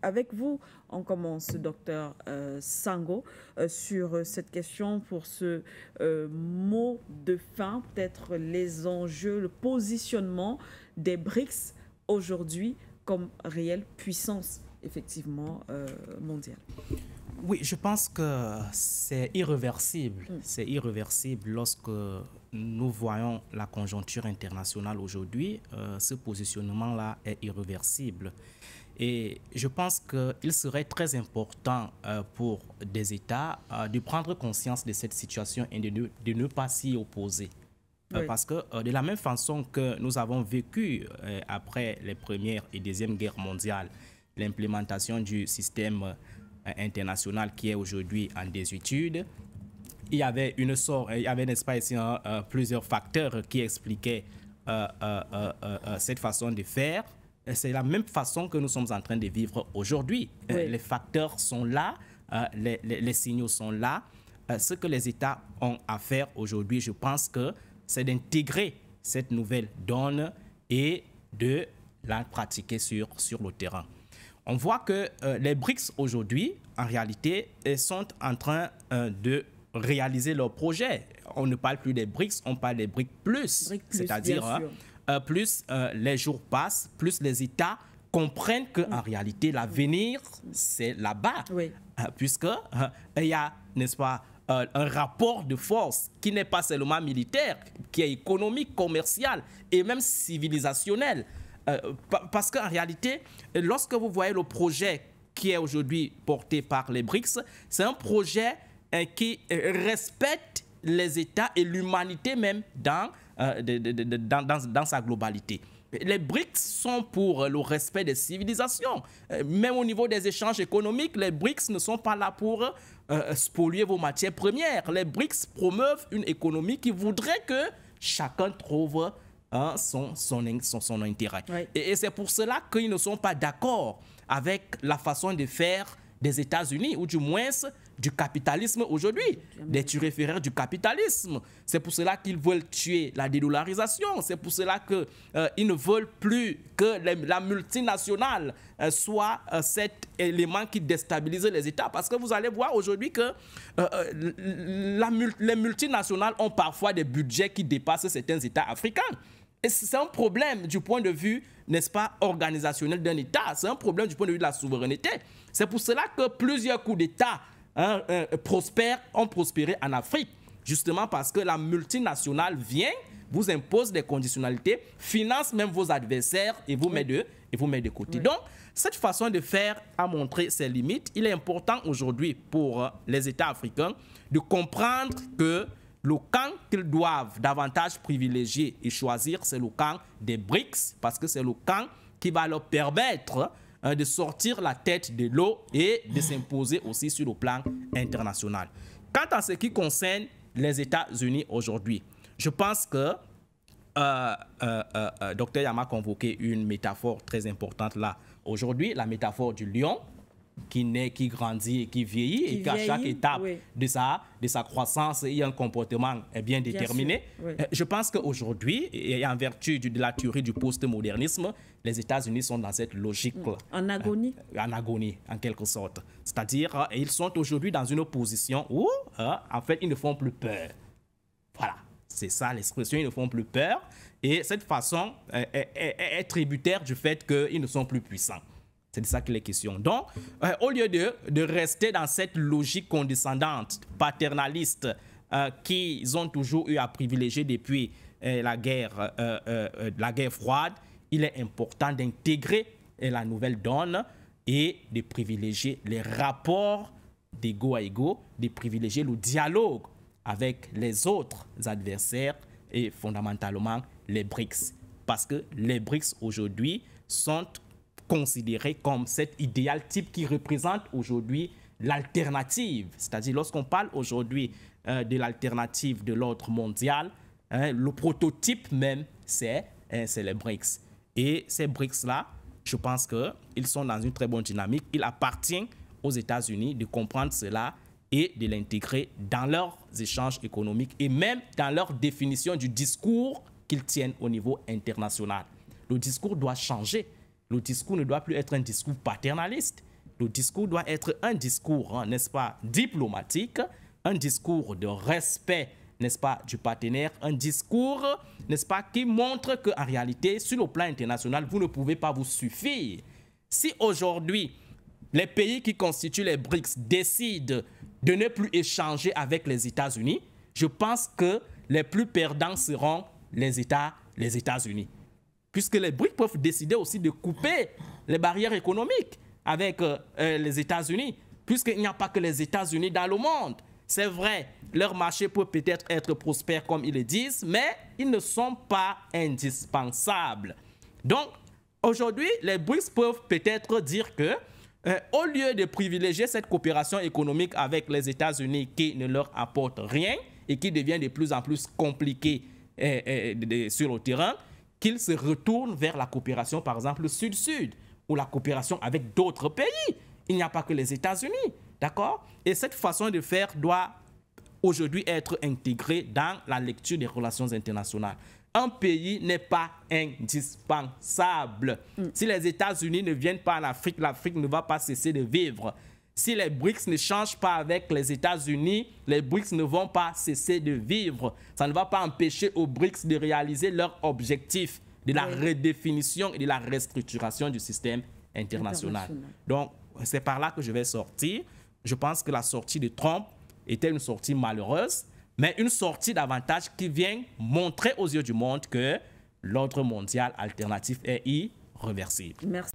avec vous, on commence, docteur Sango, sur cette question pour ce mot de fin, peut-être les enjeux, le positionnement des BRICS aujourd'hui comme réelle puissance, effectivement, mondiale. Oui, je pense que c'est irréversible. C'est irréversible lorsque nous voyons la conjoncture internationale aujourd'hui. Ce positionnement-là est irréversible. Et je pense qu'il serait très important pour des États de prendre conscience de cette situation et de ne pas s'y opposer. Oui. Parce que de la même façon que nous avons vécu après les Premières et Deuxièmes Guerres mondiales, l'implémentation du système international qui est aujourd'hui en désuétude, il y avait n'est-ce pas ici, plusieurs facteurs qui expliquaient cette façon de faire. C'est la même façon que nous sommes en train de vivre aujourd'hui. Oui. Les facteurs sont là, les signaux sont là. Ce que les États ont à faire aujourd'hui, je pense que c'est d'intégrer cette nouvelle donne et de la pratiquer sur le terrain. On voit que les BRICS aujourd'hui, en réalité, sont en train de réaliser leurs projets. On ne parle plus des BRICS, on parle des BRICS plus. C'est-à-dire, plus les jours passent, plus les États comprennent qu'en réalité, l'avenir, c'est là-bas. Oui. Puisqu'il y a, n'est-ce pas, un rapport de force qui n'est pas seulement militaire, qui est économique, commercial et même civilisationnel. Parce qu'en réalité, lorsque vous voyez le projet qui est aujourd'hui porté par les BRICS, c'est un projet qui respecte les États et l'humanité même dans sa globalité. Les BRICS sont pour le respect des civilisations. Même au niveau des échanges économiques, les BRICS ne sont pas là pour spolier vos matières premières. Les BRICS promeuvent une économie qui voudrait que chacun trouve son intérêt. Oui. Et c'est pour cela qu'ils ne sont pas d'accord avec la façon de faire des États-Unis, ou du moins du capitalisme aujourd'hui, des turiféraires du capitalisme. C'est pour cela qu'ils veulent tuer la dédollarisation. C'est pour cela qu'ils ne veulent plus que la multinationale soit cet élément qui déstabilise les États. Parce que vous allez voir aujourd'hui que les multinationales ont parfois des budgets qui dépassent certains États africains. Et c'est un problème du point de vue, n'est-ce pas, organisationnel d'un État. C'est un problème du point de vue de la souveraineté. C'est pour cela que plusieurs coups d'État ont prospéré en Afrique. Justement parce que la multinationale vient, vous impose des conditionnalités, finance même vos adversaires et vous met de côté. Oui. Donc, cette façon de faire a montré ses limites. Il est important aujourd'hui pour les États africains de comprendre que le camp qu'ils doivent davantage privilégier et choisir, c'est le camp des BRICS, parce que c'est le camp qui va leur permettre de sortir la tête de l'eau et de s'imposer aussi sur le plan international. Quant à ce qui concerne les États-Unis aujourd'hui, je pense que Dr Yama a convoqué une métaphore très importante là. Aujourd'hui, la métaphore du lion qui naît, qui grandit et qui vieillit, et qu'à chaque étape de sa croissance, il y a un comportement bien déterminé. Oui. Je pense qu'aujourd'hui, et en vertu de la théorie du postmodernisme, les États-Unis sont dans cette logique. En agonie. En agonie, en quelque sorte. C'est-à-dire, ils sont aujourd'hui dans une position où, en fait, ils ne font plus peur. Voilà, c'est ça l'expression, ils ne font plus peur. Et cette façon est tributaire du fait qu'ils ne sont plus puissants. C'est de ça qu'il est question. Donc, au lieu de rester dans cette logique condescendante, paternaliste, qu'ils ont toujours eu à privilégier depuis la guerre froide, il est important d'intégrer la nouvelle donne et de privilégier les rapports d'égo à égo, de privilégier le dialogue avec les autres adversaires et fondamentalement les BRICS. Parce que les BRICS aujourd'hui sont considéré comme cet idéal type qui représente aujourd'hui l'alternative. C'est-à-dire, lorsqu'on parle aujourd'hui de l'alternative de l'ordre mondial, le prototype même, c'est les BRICS. Et ces BRICS-là, je pense qu'ils sont dans une très bonne dynamique. Il appartient aux États-Unis de comprendre cela et de l'intégrer dans leurs échanges économiques et même dans leur définition du discours qu'ils tiennent au niveau international. Le discours doit changer. Le discours ne doit plus être un discours paternaliste. le discours doit être un discours, hein, n'est-ce pas, diplomatique, un discours de respect, n'est-ce pas, du partenaire, un discours, n'est-ce pas, qui montre qu'en réalité, sur le plan international, vous ne pouvez pas vous suffire. Si aujourd'hui, les pays qui constituent les BRICS décident de ne plus échanger avec les États-Unis, je pense que les plus perdants seront les États-Unis. Puisque les BRICS peuvent décider aussi de couper les barrières économiques avec les États-Unis, puisqu'il n'y a pas que les États-Unis dans le monde. C'est vrai, leur marché peut peut-être être prospère comme ils le disent, mais ils ne sont pas indispensables. Donc, aujourd'hui, les BRICS peuvent peut-être dire que, au lieu de privilégier cette coopération économique avec les États-Unis qui ne leur apporte rien et qui devient de plus en plus compliquée sur le terrain, qu'ils se retournent vers la coopération, par exemple, Sud-Sud, ou la coopération avec d'autres pays. Il n'y a pas que les États-Unis, d'accord? Et cette façon de faire doit aujourd'hui être intégrée dans la lecture des relations internationales. Un pays n'est pas indispensable. Si les États-Unis ne viennent pas en Afrique, l'Afrique ne va pas cesser de vivre. Si les BRICS ne changent pas avec les États-Unis, les BRICS ne vont pas cesser de vivre. Ça ne va pas empêcher aux BRICS de réaliser leur objectif de la redéfinition et de la restructuration du système international. Donc, c'est par là que je vais sortir. Je pense que la sortie de Trump était une sortie malheureuse, mais une sortie davantage qui vient montrer aux yeux du monde que l'ordre mondial alternatif est irréversible. Merci.